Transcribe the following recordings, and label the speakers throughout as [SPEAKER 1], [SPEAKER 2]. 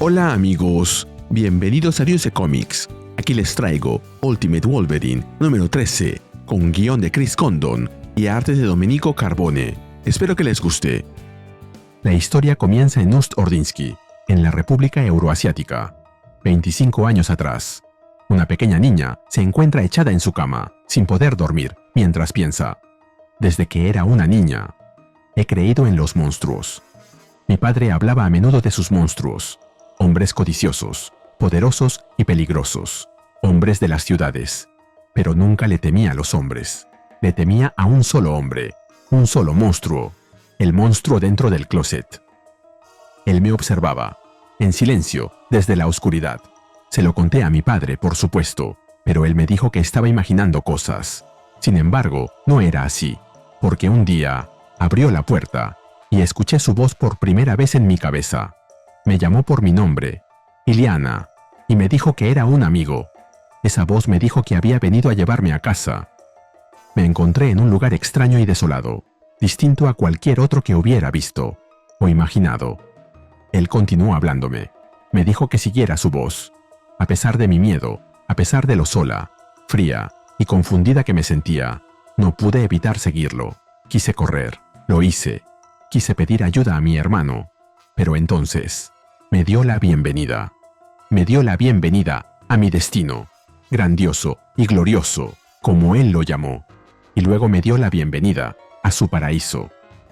[SPEAKER 1] Hola amigos, bienvenidos a Dios de Comics. Aquí les traigo Ultimate Wolverine número 13, con guión de Chris Condon y arte de Domenico Carbone. Espero que les guste. La historia comienza en Ust-Ordinsky, en la República Euroasiática. 25 años atrás, una pequeña niña se encuentra echada en su cama, sin poder dormir, mientras piensa: desde que era una niña, he creído en los monstruos. Mi padre hablaba a menudo de sus monstruos, hombres codiciosos, poderosos y peligrosos, hombres de las ciudades. Pero nunca le temía a los hombres. Le temía a un solo hombre, un solo monstruo, el monstruo dentro del closet. Él me observaba, en silencio, desde la oscuridad. Se lo conté a mi padre, por supuesto, pero él me dijo que estaba imaginando cosas. Sin embargo, no era así, porque un día abrió la puerta y escuché su voz por primera vez en mi cabeza. Me llamó por mi nombre, Iliana, y me dijo que era un amigo. Esa voz me dijo que había venido a llevarme a casa. Me encontré en un lugar extraño y desolado, distinto a cualquier otro que hubiera visto o imaginado. Él continuó hablándome. Me dijo que siguiera su voz. A pesar de mi miedo, a pesar de lo sola, fría y confundida que me sentía, no pude evitar seguirlo. Quise correr, lo hice. Quise pedir ayuda a mi hermano, pero entonces me dio la bienvenida. Me dio la bienvenida a mi destino, grandioso y glorioso, como él lo llamó. Y luego me dio la bienvenida a su paraíso.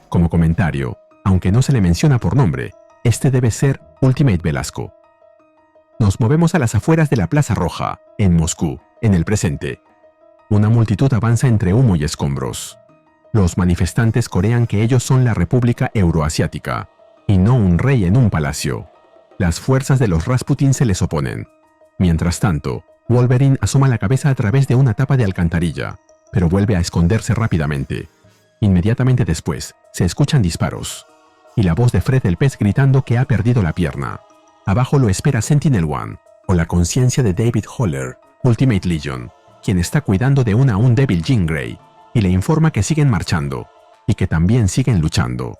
[SPEAKER 1] Como comentario, aunque no se le menciona por nombre, este debe ser Ultimate Velasco. Nos movemos a las afueras de la Plaza Roja, en Moscú, en el presente. Una multitud avanza entre humo y escombros. Los manifestantes corean que ellos son la República Euroasiática, y no un rey en un palacio. Las fuerzas de los Rasputin se les oponen. Mientras tanto, Wolverine asoma la cabeza a través de una tapa de alcantarilla, pero vuelve a esconderse rápidamente. Inmediatamente después, se escuchan disparos, y la voz de Fred el pez gritando que ha perdido la pierna. Abajo lo espera Sentinel-1, o la conciencia de David Haller, Ultimate Legion, quien está cuidando de a un débil Jean Grey, y le informa que siguen marchando, y que también siguen luchando.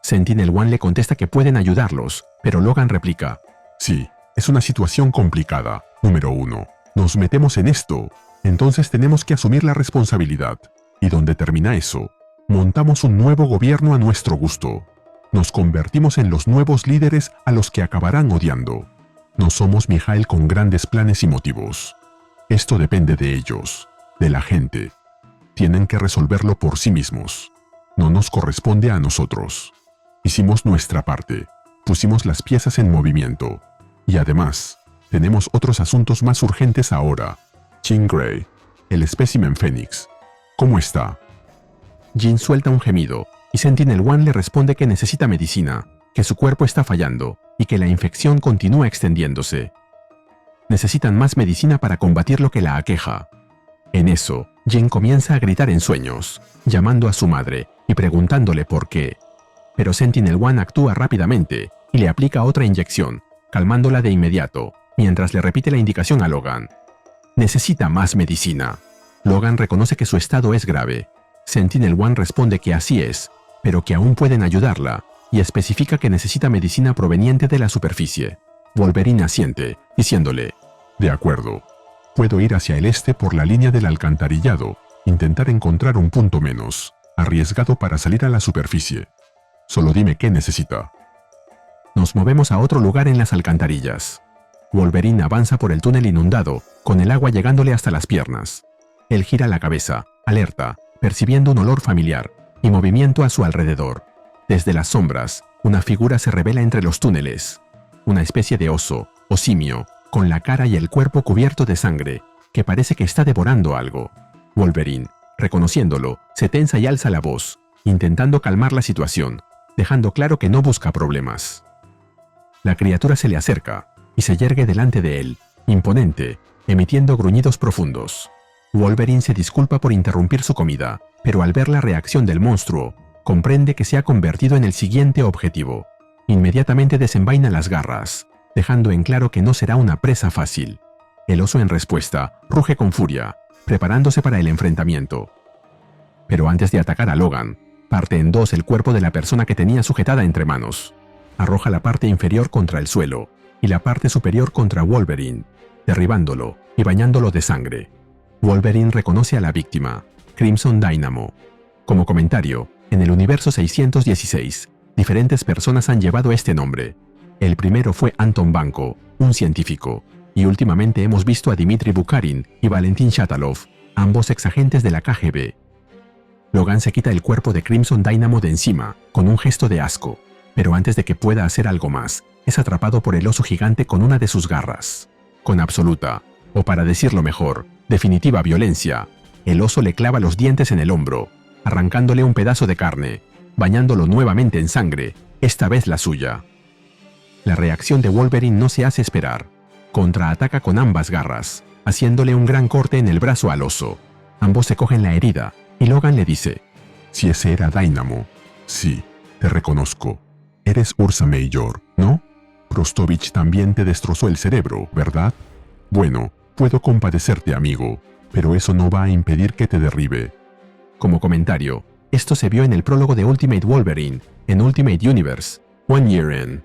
[SPEAKER 1] Sentinel-1 le contesta que pueden ayudarlos, pero Logan replica:
[SPEAKER 2] sí, es una situación complicada. Número 1. Nos metemos en esto, entonces tenemos que asumir la responsabilidad. Y donde termina eso, montamos un nuevo gobierno a nuestro gusto. Nos convertimos en los nuevos líderes a los que acabarán odiando. No somos Mijail con grandes planes y motivos. Esto depende de ellos, de la gente. Tienen que resolverlo por sí mismos. No nos corresponde a nosotros. Hicimos nuestra parte, pusimos las piezas en movimiento. Y además, tenemos otros asuntos más urgentes ahora. Jean Grey, el espécimen Fénix, ¿cómo está?
[SPEAKER 1] Jean suelta un gemido, y Sentinel-1 le responde que necesita medicina, que su cuerpo está fallando, y que la infección continúa extendiéndose. Necesitan más medicina para combatir lo que la aqueja. En eso, Jean comienza a gritar en sueños, llamando a su madre y preguntándole por qué. Pero Sentinel-1 actúa rápidamente y le aplica otra inyección, calmándola de inmediato, mientras le repite la indicación a Logan. Necesita más medicina. Logan reconoce que su estado es grave. Sentinel-1 responde que así es, pero que aún pueden ayudarla, y especifica que necesita medicina proveniente de la superficie. Wolverine asiente, diciéndole:
[SPEAKER 2] de acuerdo. Puedo ir hacia el este por la línea del alcantarillado, intentar encontrar un punto menos arriesgado para salir a la superficie. Solo dime qué necesita.
[SPEAKER 1] Nos movemos a otro lugar en las alcantarillas. Wolverine avanza por el túnel inundado, con el agua llegándole hasta las piernas. Él gira la cabeza, alerta, percibiendo un olor familiar y movimiento a su alrededor. Desde las sombras, una figura se revela entre los túneles. Una especie de oso o simio, con la cara y el cuerpo cubierto de sangre, que parece que está devorando algo. Wolverine, reconociéndolo, se tensa y alza la voz, intentando calmar la situación, dejando claro que no busca problemas. La criatura se le acerca y se yergue delante de él, imponente, emitiendo gruñidos profundos. Wolverine se disculpa por interrumpir su comida, pero al ver la reacción del monstruo, comprende que se ha convertido en el siguiente objetivo. Inmediatamente desenvaina las garras, dejando en claro que no será una presa fácil. El oso en respuesta ruge con furia, preparándose para el enfrentamiento. Pero antes de atacar a Logan, parte en dos el cuerpo de la persona que tenía sujetada entre manos.
[SPEAKER 3] Arroja la parte inferior contra el suelo y la parte superior contra Wolverine, derribándolo y bañándolo de sangre. Wolverine reconoce a la víctima, Crimson Dynamo. Como comentario, en el universo 616, diferentes personas han llevado este nombre. El primero fue Anton Vanko, un científico, y últimamente hemos visto a Dmitry Bukharin y Valentin Shatalov, ambos exagentes de la KGB. Logan se quita el cuerpo de Crimson Dynamo de encima, con un gesto de asco, pero antes de que pueda hacer algo más, es atrapado por el oso gigante con una de sus garras. Con absoluta, o para decirlo mejor, definitiva violencia, el oso le clava los dientes en el hombro, arrancándole un pedazo de carne, bañándolo nuevamente en sangre, esta vez la suya. La reacción de Wolverine no se hace esperar. Contraataca con ambas garras, haciéndole un gran corte en el brazo al oso. Ambos se cogen la herida, y Logan le dice:
[SPEAKER 2] Si ese era Dynamo. Sí, te reconozco. Eres Ursa Major, ¿no? Prostovich también te destrozó el cerebro, ¿verdad? Bueno, puedo compadecerte, amigo, pero eso no va a impedir que te derribe.
[SPEAKER 3] Como comentario, esto se vio en el prólogo de Ultimate Wolverine, en Ultimate Universe, One Year In.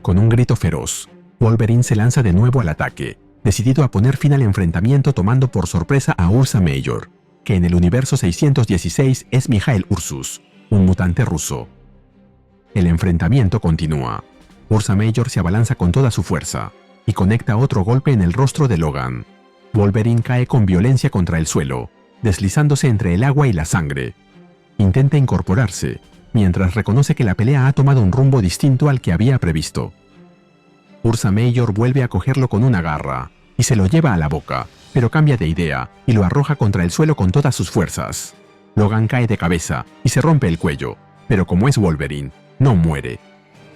[SPEAKER 3] Con un grito feroz, Wolverine se lanza de nuevo al ataque, decidido a poner fin al enfrentamiento tomando por sorpresa a Ursa Major, que en el universo 616 es Mikhail Ursus, un mutante ruso. El enfrentamiento continúa. Ursa Major se abalanza con toda su fuerza y conecta otro golpe en el rostro de Logan. Wolverine cae con violencia contra el suelo, deslizándose entre el agua y la sangre. Intenta incorporarse, mientras reconoce que la pelea ha tomado un rumbo distinto al que había previsto. Ursa Major vuelve a cogerlo con una garra y se lo lleva a la boca, pero cambia de idea y lo arroja contra el suelo con todas sus fuerzas. Logan cae de cabeza y se rompe el cuello, pero como es Wolverine, no muere.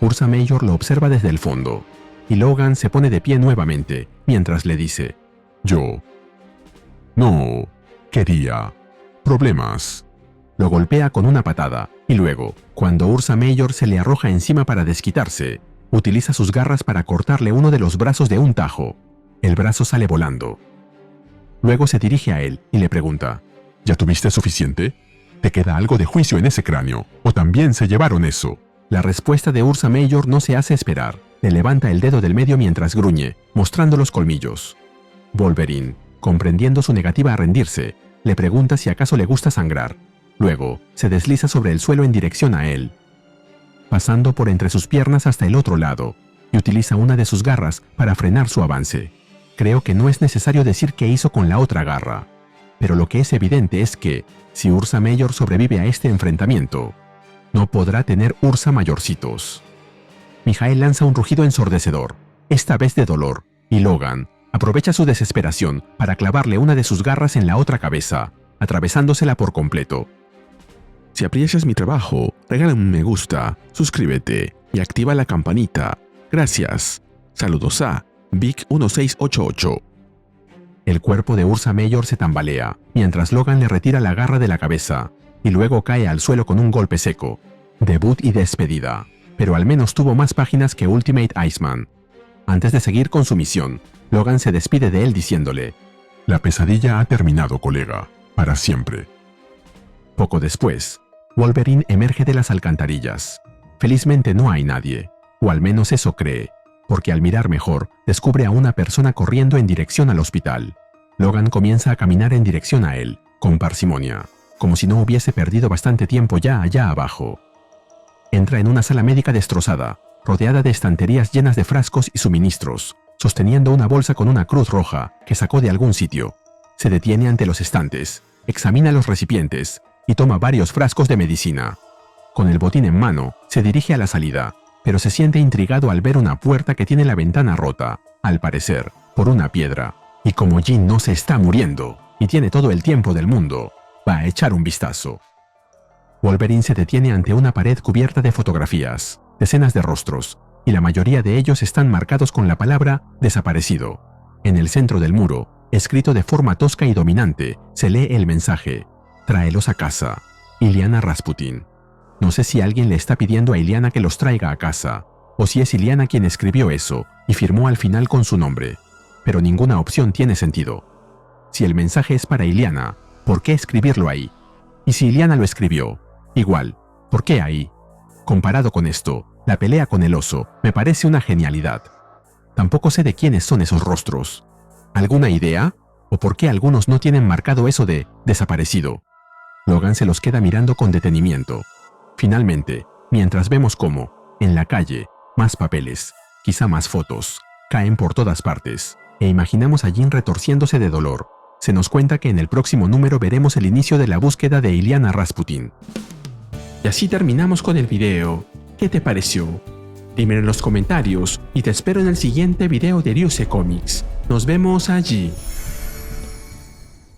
[SPEAKER 3] Ursa Major lo observa desde el fondo, y Logan se pone de pie nuevamente, mientras le dice:
[SPEAKER 2] Yo no quería problemas.
[SPEAKER 3] Lo golpea con una patada, y luego, cuando Ursa Major se le arroja encima para desquitarse, utiliza sus garras para cortarle uno de los brazos de un tajo. El brazo sale volando. Luego se dirige a él y le pregunta:
[SPEAKER 2] ¿Ya tuviste suficiente? ¿Te queda algo de juicio en ese cráneo? ¿O también se llevaron eso?
[SPEAKER 3] La respuesta de Ursa Major no se hace esperar. Le levanta el dedo del medio mientras gruñe, mostrando los colmillos. Wolverine, comprendiendo su negativa a rendirse, le pregunta si acaso le gusta sangrar. Luego, se desliza sobre el suelo en dirección a él, pasando por entre sus piernas hasta el otro lado, y utiliza una de sus garras para frenar su avance. Creo que no es necesario decir qué hizo con la otra garra, pero lo que es evidente es que, si Ursa Major sobrevive a este enfrentamiento, no podrá tener Ursa Mayorcitos. Mikhail lanza un rugido ensordecedor, esta vez de dolor, y Logan aprovecha su desesperación para clavarle una de sus garras en la otra cabeza, atravesándosela por completo.
[SPEAKER 1] Si aprecias mi trabajo, regálame un me gusta, suscríbete y activa la campanita. Gracias. Saludos a Vic1688.
[SPEAKER 3] El cuerpo de Ursa Major se tambalea, mientras Logan le retira la garra de la cabeza, y luego cae al suelo con un golpe seco. Debut y despedida, pero al menos tuvo más páginas que Ultimate Iceman. Antes de seguir con su misión, Logan se despide de él diciéndole:
[SPEAKER 2] La pesadilla ha terminado, colega, para siempre.
[SPEAKER 3] Poco después, Wolverine emerge de las alcantarillas. Felizmente no hay nadie, o al menos eso cree, porque al mirar mejor, descubre a una persona corriendo en dirección al hospital. Logan comienza a caminar en dirección a él, con parsimonia, como si no hubiese perdido bastante tiempo ya allá abajo. Entra en una sala médica destrozada, rodeada de estanterías llenas de frascos y suministros, sosteniendo una bolsa con una cruz roja que sacó de algún sitio. Se detiene ante los estantes, examina los recipientes y toma varios frascos de medicina. Con el botín en mano, se dirige a la salida, pero se siente intrigado al ver una puerta que tiene la ventana rota, al parecer, por una piedra. Y como Jean no se está muriendo, y tiene todo el tiempo del mundo, va a echar un vistazo. Wolverine se detiene ante una pared cubierta de fotografías, decenas de rostros, y la mayoría de ellos están marcados con la palabra desaparecido. En el centro del muro, escrito de forma tosca y dominante, se lee el mensaje: tráelos a casa, Iliana Rasputin. No sé si alguien le está pidiendo a Iliana que los traiga a casa, o si es Iliana quien escribió eso y firmó al final con su nombre, pero ninguna opción tiene sentido. Si el mensaje es para Iliana, ¿por qué escribirlo ahí? Y si Iliana lo escribió, igual, ¿por qué ahí? Comparado con esto, La pelea con el oso me parece una genialidad. Tampoco sé de quiénes son esos rostros. ¿Alguna idea? ¿O por qué algunos no tienen marcado eso de desaparecido? Logan se los queda mirando con detenimiento. Finalmente, mientras vemos cómo, en la calle, más papeles, quizá más fotos, caen por todas partes, e imaginamos a Jin retorciéndose de dolor, se nos cuenta que en el próximo número veremos el inicio de la búsqueda de Illyana Rasputin. Y así terminamos con el video. ¿Qué te pareció? Dímelo en los comentarios y te espero en el siguiente video de Ryusei Comics. Nos vemos allí.